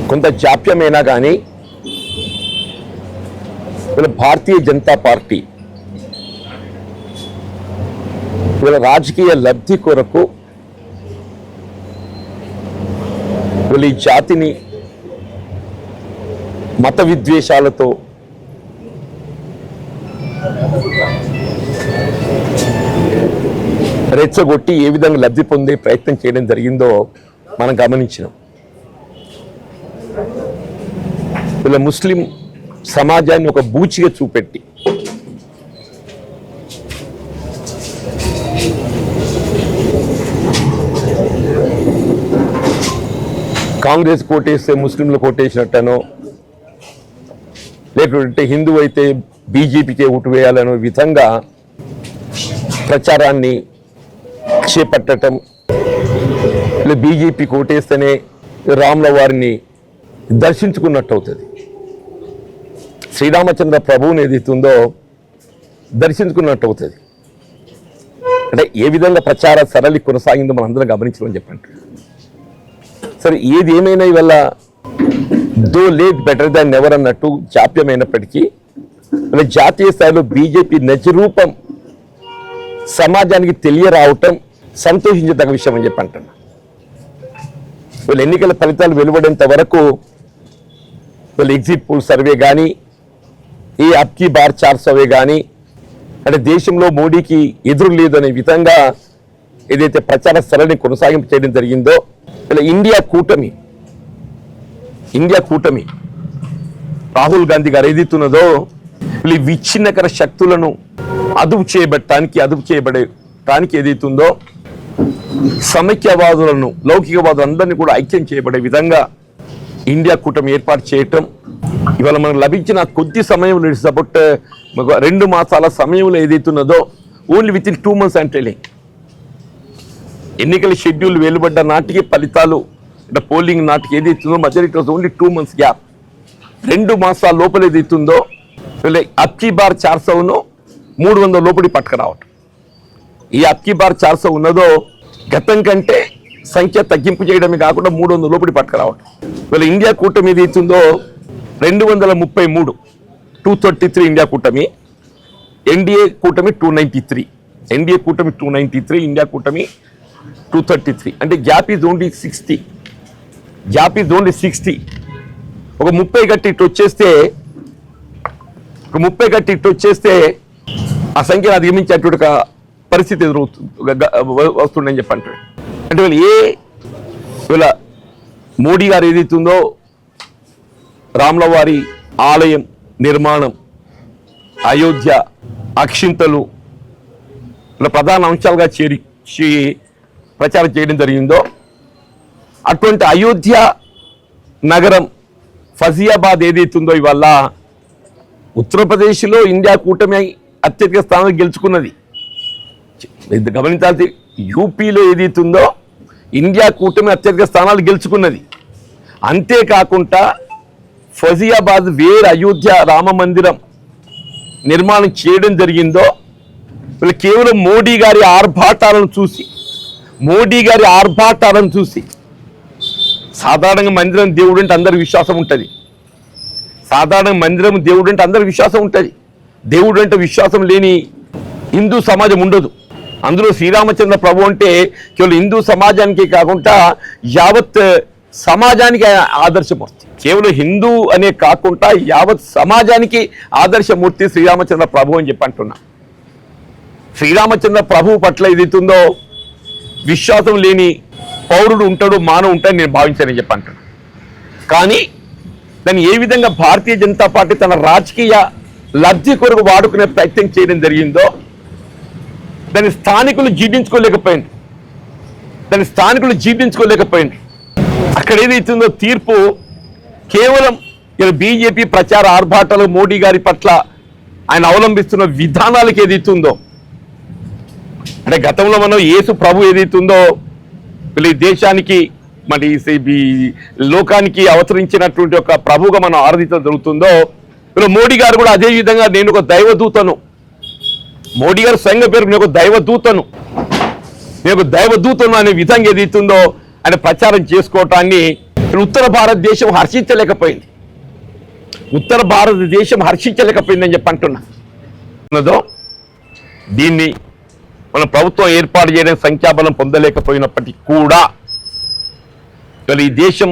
కొంత జాప్యమైనా కానీ వీళ్ళ భారతీయ జనతా పార్టీ వీళ్ళ రాజకీయ లబ్ధి కొరకు వీళ్ళ ఈ జాతిని మత విద్వేషాలతో రెచ్చగొట్టి ఏ విధంగా లబ్ధి పొందే ప్రయత్నం చేయడం జరిగిందో మనం గమనించినాం. వీళ్ళ ముస్లిం సమాజాన్ని ఒక బూచిగా చూపెట్టి కాంగ్రెస్ కోటేస్తే ముస్లింలు కోటేసినట్టనో, లేకుంటే హిందూ అయితే బీజేపీకే ఓటు వేయాలనో విధంగా ప్రచారాన్ని చేపట్టడం, బీజేపీ కోటేస్తేనే రాముల వారిని దర్శించుకున్నట్టు అవుతుంది. శ్రీరామచంద్ర ప్రభువుని ఏదైతుందో దర్శించుకున్నట్టు అవుతుంది. అంటే ఏ విధంగా ప్రచార సరళి కొనసాగిందో మనం అందరం గమనించమని చెప్పండి. సరే, ఏది ఏమైనా ఇవల్ల దో లేట్ బెటర్ దాన్ నెవర్ అన్నట్టు జాప్యమైనప్పటికీ జాతీయ స్థాయిలో బీజేపీ నిజరూపం సమాజానికి తెలియరావటం సంతోషించదగ్గ విషయం అని చెప్పి అంటున్నా. వీళ్ళ ఎన్నికల ఫలితాలు వెలువడేంత వరకు వీళ్ళ ఎగ్జిట్ పోల్ సర్వే కానీ, ఈ అబ్కీ బార్ 400 కానీ, అంటే దేశంలో మోడీకి ఎదురు లేదు అనే విధంగా ఏదైతే ప్రచార సరళిని కొనసాగింపు చేయడం జరిగిందో, వీళ్ళ ఇండియా కూటమి రాహుల్ గాంధీ గారు ఏదైతున్నదో వీళ్ళు విచ్ఛిన్నకర శక్తులను అదుపు చేయబడటానికి ఏదైతుందో సమైక్యవాదులను, లౌకికవాదులందరినీ కూడా ఐక్యం చేయబడే విధంగా ఇండియా కూటమి ఏర్పాటు చేయటం, ఇవాళ మనకు లభించిన కొద్ది సమయంలో సపోర్ట్ 2 మాసాల సమయంలో ఏదైతున్నదో ఓన్లీ విత్ ఇన్ 2 months అంటే ఎన్నికల షెడ్యూల్ వెలువడ్డ నాటికి ఫలితాలు అంటే పోలింగ్ నాటికి ఏదైతుందో మధ్య it was only 2 months gap. 2 మాసాల లోపల ఏదైతుందో అబ్కీ బార్ 400ను 300 లోపలి పట్టుకురావటం. ఈ అబ్కీ బార్ 400 ఉన్నదో గతం కంటే సంఖ్య తగ్గింపు చేయడమే కాకుండా 300 లోపలి పట్టుకురావటం. వీళ్ళ ఇండియా కూటమి ఏదైతుందో 233, 233 ఇండియా కూటమి, ఎన్డీఏ కూటమి 293, ఎన్డీఏ కూటమి 293, ఇండియా కూటమి 233. అంటే గ్యాప్ ఈజ్ ఓన్లీ 60. ఒక 30 గట్టి ఇటు వచ్చేస్తే ఆ సంఖ్యను అధిగమించేటువంటి ఒక పరిస్థితి వస్తుందని చెప్పి అంటాడు. అంటే వీళ్ళ మోడీ గారు ఏదైతుందో రాముల వారి ఆలయం నిర్మాణం, అయోధ్య, అక్షింతలు ఇలా ప్రధాన అంశాలుగా ప్రచారం చేయడం జరిగిందో, అటువంటి అయోధ్య నగరం ఫజియాబాద్ ఏదైతుందో ఇవాళ ఉత్తరప్రదేశ్లో ఇండియా కూటమి అత్యధిక స్థానాలు గెలుచుకున్నది. గమనించాల్సి, యూపీలో ఏదైతుందో ఇండియా కూటమి అత్యధిక స్థానాలు గెలుచుకున్నది. అంతేకాకుండా ఫజియాబాద్ వేర్ అయోధ్య రామ మందిరం నిర్మాణం చేయడం జరిగిందో వీళ్ళు కేవలం మోడీ గారి ఆర్భాటాలను చూసి సాధారణంగా మందిరం దేవుడు అంటే అందరి విశ్వాసం ఉంటుంది. దేవుడు అంటే విశ్వాసం లేని హిందూ సమాజం ఉండదు. అందులో శ్రీరామచంద్ర ప్రభు అంటే కేవలం హిందూ సమాజానికి కాకుండా యావత్ సమాజానికి ఆదర్శమూర్తి. కేవలం హిందూ అనే కాకుండా యావత్ సమాజానికి ఆదర్శమూర్తి శ్రీరామచంద్ర ప్రభు అని చెప్పి అంటున్నా. శ్రీరామచంద్ర ప్రభు పట్ల ఏదైతుందో విశ్వాసం లేని పౌరుడు ఉంటాడు, మానవు ఉంటాడని నేను భావించానని చెప్పి అంటున్నా. కానీ దాన్ని ఏ విధంగా భారతీయ జనతా పార్టీ తన రాజకీయ లబ్ధి కొరకు వాడుకునే ప్రయత్నం చేయడం జరిగిందో దాని స్థానికులు జీర్ణించుకోలేకపోయింది. అక్కడ ఏదైతుందో తీర్పు కేవలం ఇలా బీజేపీ ప్రచార ఆర్భాటాలు మోడీ గారి పట్ల ఆయన అవలంబిస్తున్న విధానాలకు ఏదైతుందో, అంటే గతంలో మనం యేసు ప్రభు ఏదైతుందో వీళ్ళ దేశానికి మరి ఈ లోకానికి అవతరించినటువంటి ఒక ప్రభుగా మనం ఆరాధించడం జరుగుతుందో, వీళ్ళు మోడీ గారు కూడా అదే విధంగా నేను ఒక దైవదూతను, మోడీ గారు స్వయంగా పేరు నేను ఒక దైవదూతను అనే విధంగా ఏదైతుందో ఆయన ప్రచారం చేసుకోవటాన్ని ఉత్తర భారతదేశం హర్షించలేకపోయింది. ఉత్తర భారతదేశం హర్షించలేకపోయిందని చెప్పి అంటున్నా. దీన్ని మన ప్రభుత్వం ఏర్పాటు చేయడానికి సంఖ్యాబలం పొందలేకపోయినప్పటికీ కూడా ఈ దేశం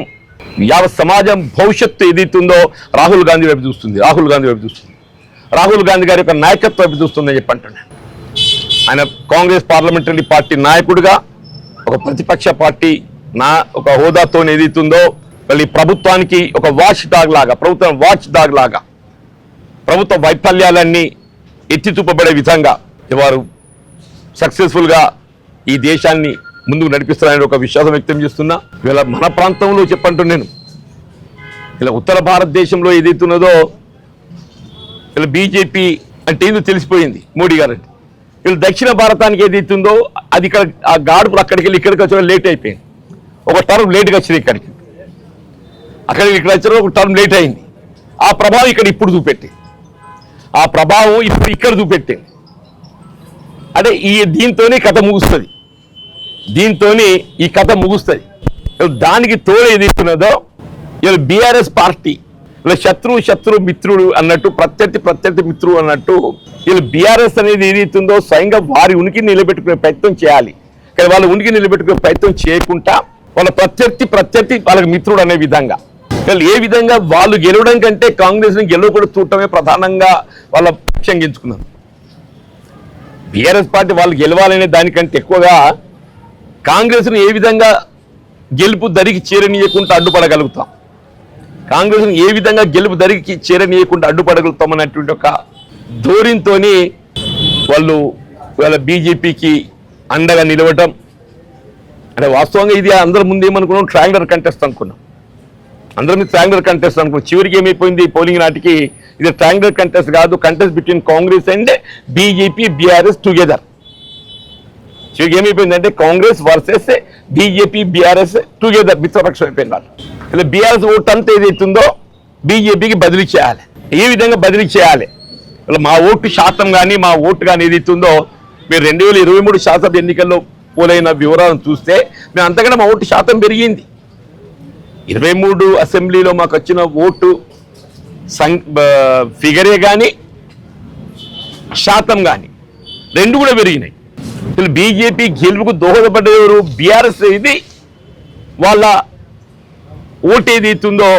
యావత్ సమాజం భవిష్యత్తు ఏదైతుందో రాహుల్ గాంధీ వైపు చూస్తుంది. రాహుల్ గాంధీ గారి యొక్క నాయకత్వం వైపు చూస్తుందని చెప్పి అంటున్నాను. ఆయన కాంగ్రెస్ పార్లమెంటరీ పార్టీ నాయకుడిగా ఒక ప్రతిపక్ష పార్టీ ఒక హోదాతో ఏదైతుందో మళ్ళీ ప్రభుత్వానికి ఒక వాచ్ డాగ్ లాగా ప్రభుత్వ వైఫల్యాలన్నీ ఎత్తి చూపబడే విధంగా వారు సక్సెస్ఫుల్గా ఈ దేశాన్ని ముందుకు నడిపిస్తారని ఒక విశ్వాసం వ్యక్తం చేస్తున్నా. ఇవాళ మన ప్రాంతంలో చెప్పంటూ నేను ఇలా ఉత్తర భారతదేశంలో ఏదైతున్నదో ఇలా బీజేపీ అంటే ఏందో తెలిసిపోయింది మోడీ గారు. వీళ్ళు దక్షిణ భారతానికి ఏదైతుందో అది ఇక్కడ ఆ గాడుపులు అక్కడికి వెళ్ళి ఇక్కడికి వచ్చడం లేట్ అయిపోయింది. ఒక టర్మ్ లేట్గా వచ్చింది ఇక్కడికి, ఇక్కడ వచ్చడం ఒక టర్మ్ లేట్ అయింది. ఆ ప్రభావం ఇప్పుడు చూపెట్టి, ఆ ప్రభావం ఇప్పుడు ఇక్కడ చూపెట్టింది. అంటే దీంతోనే కథ ముగుస్తుంది, ఈ కథ ముగుస్తుంది. దానికి తోడు ఏదైతున్నదో ఇలా బీఆర్ఎస్ పార్టీ ఇలా శత్రు మిత్రుడు అన్నట్టు, ప్రత్యర్థి మిత్రుడు అన్నట్టు ఇలా బీఆర్ఎస్ అనేది ఏదైతుందో స్వయంగా వారి ఉనికిని నిలబెట్టుకునే ప్రయత్నం చేయాలి. కానీ వాళ్ళ ఉనికిని నిలబెట్టుకునే ప్రయత్నం చేయకుండా వాళ్ళ ప్రత్యర్థి వాళ్ళకి మిత్రుడు అనే విధంగా ఏ విధంగా వాళ్ళు గెలవడం కంటే కాంగ్రెస్ని గెలవకూడదు చూడటమే ప్రధానంగా వాళ్ళ లక్ష్యం ఎంచుకున్నారు. బీఆర్ఎస్ పార్టీ వాళ్ళు గెలవాలనే దానికంటే ఎక్కువగా కాంగ్రెస్ను ఏ విధంగా గెలుపు దరికి చేరనీయకుండా అడ్డుపడగలుగుతాం, కాంగ్రెస్ను ఏ విధంగా గెలుపు దరికి చేరనీయకుండా అడ్డుపడగలుగుతాం అన్నటువంటి ఒక ధోరణితో వాళ్ళ బీజేపీకి అండగా నిలవటం. అంటే వాస్తవంగా ఇది అందరి ముందు ఏమనుకున్నాం, ట్రయాంగులర్ కంటెస్ట్ అనుకున్నాం. అందరి మీద ట్రయాంగులర్ కంటెస్ట్ అనుకున్నాం. చివరికి ఏమైపోయింది పోలింగ్ నాటికి, ఇది ట్రయాంగులర్ కంటెస్ట్ కాదు, contest between Congress and BJP BRS together. చివరికి ఏమైపోయిందంటే Congress versus BJP BRS together మిత్రపక్షం అయిపోయినారు. ఇలా బీఆర్ఎస్ ఓటు అంతా ఏదైతుందో బీజేపీకి బదిలీ చేయాలి. ఏ విధంగా బదిలీ చేయాలి? ఇలా మా ఓటు శాతం కానీ మా ఓటు కానీ ఏదైతుందో మీరు 2023 శాసనసభ ఎన్నికల్లో పోలైన వివరాలను చూస్తే మేము అంతకన్నా మా ఓటు శాతం పెరిగింది. 23 అసెంబ్లీలో మాకు వచ్చిన ఓటు ఫిగరే కానీ శాతం కానీ రెండు కూడా పెరిగినాయి. బీజేపీ గెలుపుకు దోహదపడ్డెవరు? బీఆర్ఎస్. ఇది వాళ్ళ ఓటు ఏదైతుందో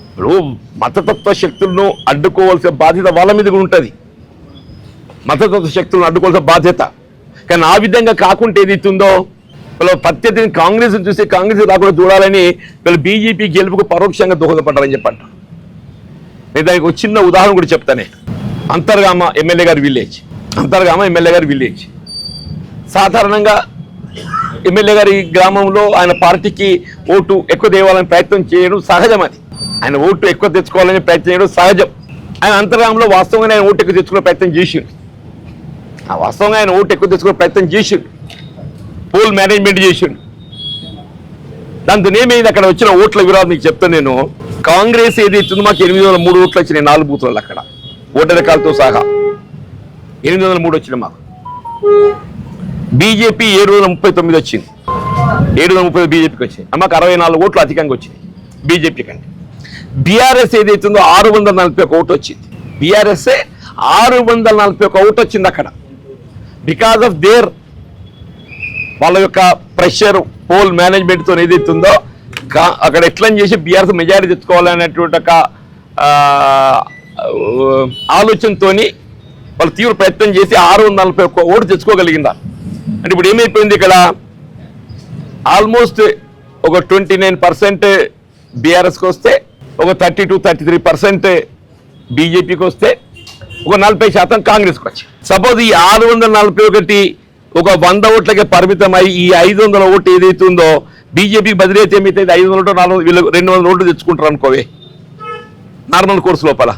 ఇప్పుడు మతతత్వ శక్తులను అడ్డుకోవాల్సిన బాధ్యత వాళ్ళ మీద కూడా ఉంటుంది, మతతత్వ శక్తులను అడ్డుకోవాల్సిన బాధ్యత. కానీ ఆ విధంగా కాకుండా ఏదైతుందో వీళ్ళ ప్రత్యర్థిని కాంగ్రెస్ చూసి కాంగ్రెస్ రాకుండా చూడాలని వీళ్ళు బీజేపీ గెలుపుకు పరోక్షంగా దోహదపడ్డారని చెప్పంట. నేను దానికి ఒక చిన్న ఉదాహరణ కూడా చెప్తానే. అంతర్గామ ఎమ్మెల్యే గారి విలేజ్ సాధారణంగా ఎమ్మెల్యే గారి గ్రామంలో ఆయన పార్టీకి ఓటు ఎక్కువ తేవాలని ప్రయత్నం చేయడం సహజం. అది ఆయన ఓటు ఎక్కువ తెచ్చుకోవాలని ప్రయత్నం చేయడం సహజం. ఆయన అంతర్గామంలో వాస్తవంగా ఆయన ఓటు ఎక్కువ తెచ్చుకునే ప్రయత్నం చేసిండు. పోల్ మేనేజ్మెంట్ చేసిండు. దాంతో ఏమైంది, అక్కడ వచ్చిన ఓట్ల వివరాలు మీకు చెప్తాను నేను. కాంగ్రెస్ ఏదైతుందో మాకు 803 ఓట్లు వచ్చినాయి 4 బూత్లలో, అక్కడ ఓటర్ కాలతో సహా 803 వచ్చినాయి మాకు. బీజేపీ 739 వచ్చింది, 730 బీజేపీకి వచ్చింది. మాకు 64 ఓట్లు అధికంగా వచ్చినాయి బీజేపీ కంటే. బీఆర్ఎస్ ఏదైతుందో 641 ఓటు వచ్చింది. బీఆర్ఎస్ 641 ఓటు వచ్చింది అక్కడ. బికాస్ ఆఫ్ వాళ్ళ యొక్క ప్రెషర్ పోల్ మేనేజ్మెంట్తో ఏదైతుందో అక్కడ ఎట్లా చేసి బీఆర్ఎస్ మెజారిటీ తెచ్చుకోవాలనేటువంటి ఒక ఆలోచనతో వాళ్ళు తీవ్ర ప్రయత్నం చేసి 641 ఓటు తెచ్చుకోగలిగినారు. అంటే ఇప్పుడు ఏమైపోయింది, ఇక్కడ ఆల్మోస్ట్ ఒక 29% బీఆర్ఎస్కి వస్తే, ఒక 32-33% బీజేపీకి వస్తే, ఒక 40% కాంగ్రెస్కి వచ్చాయి. సపోజ్ ఈ 641 ఒక 100 ఓట్లకే పరిమితమై ఈ 500 ఓటు ఏదైతుందో బీజేపీకి బదిలీ అయితే ఏమైతే 500 ఓట్లు 200 ఓట్లు తెచ్చుకుంటారు అనుకోవే. నార్మల్ కోర్సు లోపల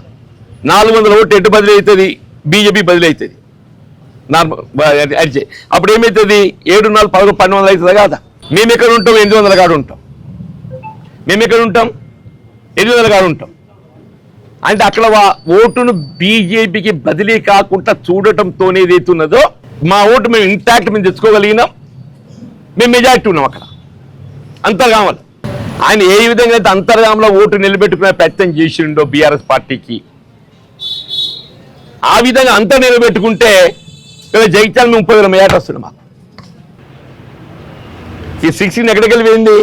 400 ఓట్లు ఎటు బదిలీ అవుతుంది, బీజేపీ బదిలీ అవుతుంది నార్మల్ అరిచే. అప్పుడు ఏమవుతుంది 7, 4, 11, 1200 అవుతుందా కాదా? మేము ఎక్కడ ఉంటాం? 800 కాడు ఉంటాం. మేము ఎక్కడ ఉంటాం? 800 కాడు ఉంటాం. అంటే అక్కడ ఓటును బీజేపీకి బదిలీ కాకుండా చూడటంతోనే ఏదైతున్నదో మా ఓటు మేము ఇంటాక్ట్ మేము తెచ్చుకోగలిగినాం, మేము మెజారిటీ ఉన్నాం అక్కడ అంతర్గామలో. ఆయన ఏ విధంగా అయితే అంతర్గామంలో ఓటు నిలబెట్టుకునే ప్రయత్నం చేసిండో బీఆర్ఎస్ పార్టీకి, ఆ విధంగా అంతా నిలబెట్టుకుంటే జగిత్యాల 30,000 మెజారిటీ వస్తుంది మాకు. ఈ 16 ఎక్కడికి వెళ్ళిపోయింది?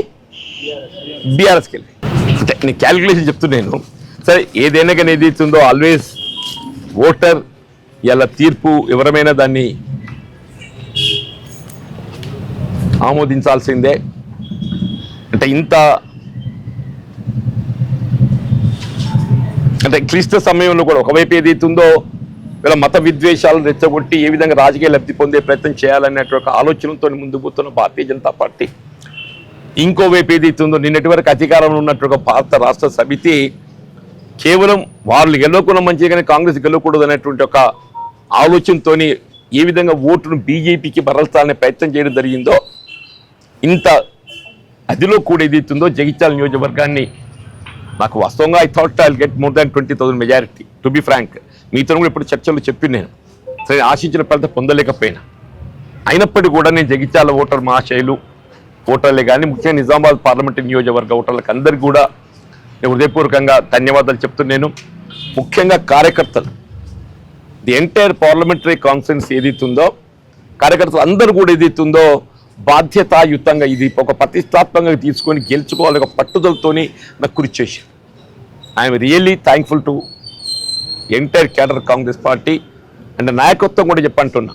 బీఆర్ఎస్కి వెళ్ళి. అంటే నేను క్యాలిక్యులేషన్ చెప్తున్నాను. సరే ఏదైనా కానీ ఏది ఇస్తుందో ఆల్వేస్ ఓటర్ ఇలా తీర్పు ఎవరమైనా దాన్ని ఆమోదించాల్సిందే. అంటే ఇంత అంటే క్లిష్ట సమయంలో కూడా ఒకవైపు ఏదైతుందో వీళ్ళ మత విద్వేషాలను రెచ్చగొట్టి ఏ విధంగా రాజకీయ లబ్ధి పొందే ప్రయత్నం చేయాలనేటువంటి ఆలోచనతో ముందుకు పోతున్న భారతీయ జనతా పార్టీ, ఇంకోవైపు ఏదైతుందో నిన్నటి వరకు అధికారంలో ఉన్నట్టు భారత రాష్ట్ర సమితి కేవలం వాళ్ళు గెలవకుండా మంచిగా కానీ కాంగ్రెస్ గెలవకూడదు అనేటువంటి ఒక ఆలోచనతో ఏ విధంగా ఓటును బీజేపీకి మరల్చాలనే ప్రయత్నం చేయడం జరిగిందో, ఇంత అదిలో కూడా ఏదైతుందో జగిత్యాల నియోజకవర్గాన్ని నాకు వాస్తవంగా I thought I get more than 20,000 majority to be frank. మీతో కూడా ఇప్పుడు చర్చలు చెప్పి నేను సరే ఆశించిన ఫలితం పొందలేకపోయినా, అయినప్పటికీ కూడా నేను జగిత్యాల ఓటర్ మహాశైలు ఓటర్లే కానీ ముఖ్యంగా నిజామాబాద్ పార్లమెంటరీ నియోజకవర్గ ఓటర్లకు అందరికీ కూడా నేను హృదయపూర్వకంగా ధన్యవాదాలు చెప్తున్నాను. ముఖ్యంగా కార్యకర్తలు, ది ఎంటైర్ పార్లమెంటరీ కాన్ఫరెన్స్ ఏదైతుందో కార్యకర్తలు అందరూ కూడా ఏదైతుందో బాధ్యతాయుతంగా ఇది ఒక ప్రతిష్టాత్మకంగా తీసుకొని గెలుచుకోవాలి ఒక పట్టుదలతోని నాకు కృషి చేసి I'm really thankful to entire cadre Congress party. అంటే నాయకత్వం కూడా చెప్పంటున్నా,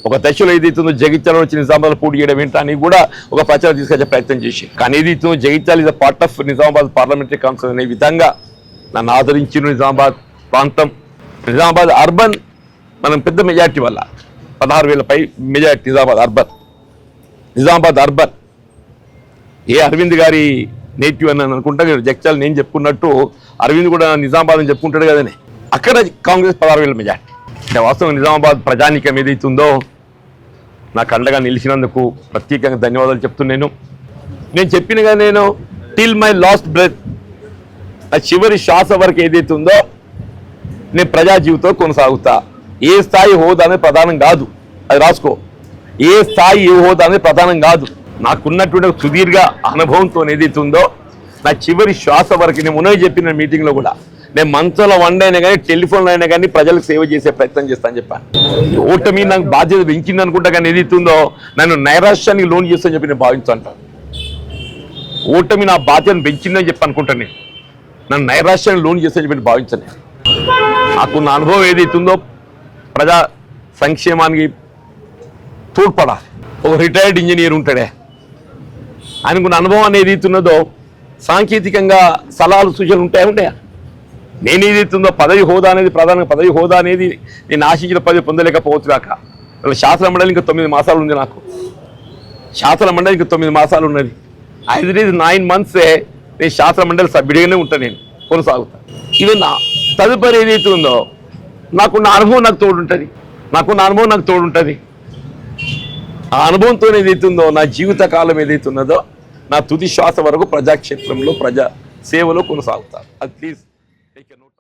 ఒక దశలో ఏదైతుందో జగిత్యాల నుంచి నిజామాబాద్ పోటీ చేయడం ఏంటని కూడా ఒక ప్రచారం తీసుకొచ్చే ప్రయత్నం చేసి, కానీ ఏదైతుందో Jagtial is a part of Nizamabad parliamentary conference అనే విధంగా నన్ను ఆదరించిన నిజామాబాద్ ప్రాంతం, నిజామాబాద్ అర్బన్ మనం పెద్ద మెజార్టీ వల్ల 16,000 పై మెజార్టీ నిజామాబాద్ అర్బన్ ఏ అరవింద్ గారి నేటివ్ అని అనుకుంటా. జగిత్యాల నేను చెప్పుకున్నట్టు అరవింద్ కూడా నిజామాబాద్ అని చెప్పుకుంటాడు కదనే, అక్కడ కాంగ్రెస్ 16,000 మెజార్టీ. అంటే వాస్తవం నిజామాబాద్ ప్రజానీకం ఏదైతుందో నాకు అండగా నిలిచినందుకు ప్రత్యేకంగా ధన్యవాదాలు చెప్తున్నాను. నేను చెప్పినగా నేను టిల్ మై లాస్ట్ బ్రెత్, ఆ చివరి శ్వాస వరకు ఏదైతుందో నేను ప్రజా జీవితం కొనసాగుతా. ఏ స్థాయి హోదా అనేది ప్రధానం కాదు, అది రాసుకో. ఏ స్థాయి ఏ హోదా అనేది ప్రధానం కాదు. నాకున్నటువంటి సుదీర్ఘ అనుభవంతో ఏదైతుందో నా చివరి శ్వాస వరకు నేను ఉన్నది చెప్పిన మీటింగ్లో కూడా నేను మంచంలో వండైనా కానీ టెలిఫోన్లో అయినా కానీ ప్రజలకు సేవ చేసే ప్రయత్నం చేస్తానని చెప్పాను. ఓటమి నాకు బాధ్యత పెంచింది అనుకుంటా, కానీ ఏదైతుందో నన్ను నైరాశ్యానికి లోన్ చేస్తానని చెప్పి నేను భావించాను. ఓటమి నా బాధ్యతను పెంచిందని చెప్పి అనుకుంటాను. నేను నన్ను నైరాశ్యాన్ని లోన్ చేస్తానని చెప్పి భావించాను. నాకున్న అనుభవం ఏదైతుందో ప్రజా సంక్షేమానికి తోడ్పడాలి. ఒక రిటైర్డ్ ఇంజనీర్ ఉంటాడే, ఆయనకున్న అనుభవం అనేది ఏదైతున్నదో సాంకేతికంగా సలహాలు సూచనలు ఉంటాయా? నేను ఏదైతుందో పదవి హోదా అనేది ప్రధానంగా పదవి హోదా అనేది నేను ఆశించిన పదవి పొందలేకపోవచ్చు కాక శాసన మండలి ఇంకా 9 మాసాలు ఉంది. నాకు శాసన మండలి ఇంకా 9 మాసాలు ఉన్నది. 9 monthsే నేను శాసన మండలి సభ్యుడిగానే ఉంటాను, నేను కొనసాగుతాను. ఇవి నా తదుపరి ఏదైతే ఉందో నాకున్న అనుభవం నాకు తోడుంటుంది. ఆ అనుభవంతో ఏదైతుందో నా జీవిత కాలం ఏదైతున్నదో నా తుది శ్వాస వరకు ప్రజాక్షేత్రంలో ప్రజా సేవలో కొనసాగుతాను. అది ప్లీజ్ టేక్ ఎ నోట్.